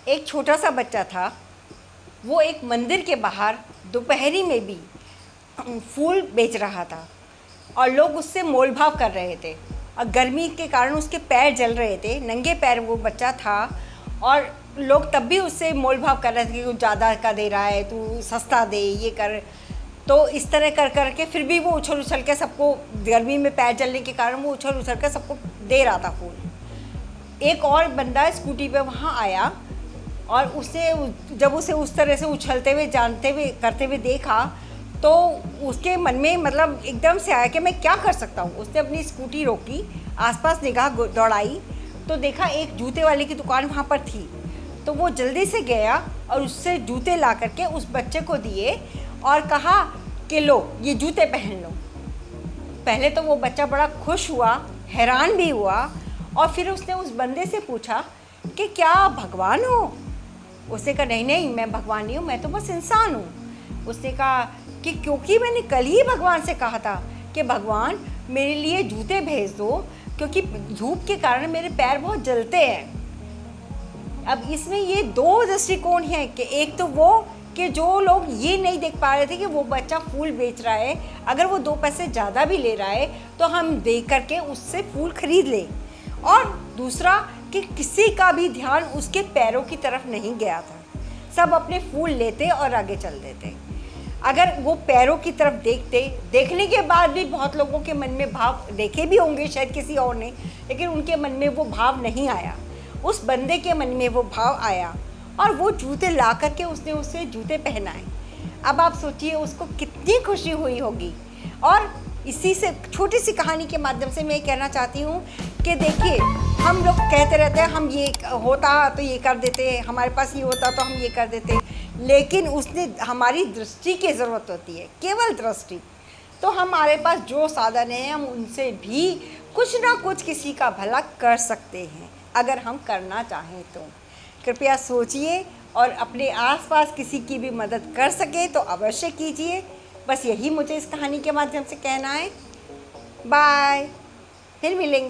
एक छोटा सा बच्चा था, वो एक मंदिर के बाहर दोपहरी में भी फूल बेच रहा था और लोग उससे मोल भाव कर रहे थे। और गर्मी के कारण उसके पैर जल रहे थे, नंगे पैर वो बच्चा था और लोग तब भी उससे मोल भाव कर रहे थे कि तू ज़्यादा का दे रहा है, तू सस्ता दे, ये कर। तो इस तरह कर कर के फिर भी वो उछल उछल के सबको, गर्मी में पैर जलने के कारण वो उछल उछल कर सबको दे रहा था फूल। एक और बंदा स्कूटी पे वहाँ आया और जब उसे उस तरह से उछलते हुए, जानते हुए, करते हुए देखा तो उसके मन में मतलब एकदम से आया कि मैं क्या कर सकता हूँ। उसने अपनी स्कूटी रोकी, आसपास निगाह दौड़ाई तो देखा एक जूते वाले की दुकान वहाँ पर थी। तो वो जल्दी से गया और उससे जूते ला करके उस बच्चे को दिए और कहा कि लो ये जूते पहन लो। पहले तो वो बच्चा बड़ा खुश हुआ, हैरान भी हुआ और फिर उसने उस बंदे से पूछा कि क्या आप भगवान हो? उसने कहा नहीं नहीं, मैं भगवान नहीं हूँ, मैं तो बस इंसान हूँ। उसने कहा कि क्योंकि मैंने कल ही भगवान से कहा था कि भगवान मेरे लिए जूते भेज दो, क्योंकि धूप के कारण मेरे पैर बहुत जलते हैं। अब इसमें ये दो दृष्टिकोण हैं कि एक तो वो कि जो लोग ये नहीं देख पा रहे थे कि वो बच्चा फूल बेच रहा है, अगर वो 2 पैसे ज़्यादा भी ले रहा है तो हम देख करके उससे फूल खरीद लें। और दूसरा कि किसी का भी ध्यान उसके पैरों की तरफ नहीं गया था, सब अपने फूल लेते और आगे चल देते। अगर वो पैरों की तरफ देखने के बाद भी बहुत लोगों के मन में भाव, देखे भी होंगे शायद किसी और ने, लेकिन उनके मन में वो भाव नहीं आया। उस बंदे के मन में वो भाव आया और वो जूते ला करके उसने उसे जूते पहनाए। अब आप सोचिए उसको कितनी खुशी हुई होगी। और इसी से छोटी सी कहानी के माध्यम से मैं कहना चाहती हूँ कि देखिए, हम लोग कहते रहते हैं हम ये होता तो ये कर देते, हमारे पास ये होता तो हम ये कर देते, लेकिन उसने हमारी दृष्टि की ज़रूरत होती है, केवल दृष्टि। तो हमारे पास जो साधन है हम उनसे भी कुछ ना कुछ किसी का भला कर सकते हैं, अगर हम करना चाहें तो। कृपया सोचिए और अपने आसपास किसी की भी मदद कर सके तो अवश्य कीजिए। बस यही मुझे इस कहानी के माध्यम से कहना है। बाय, फिर मिलेंगे।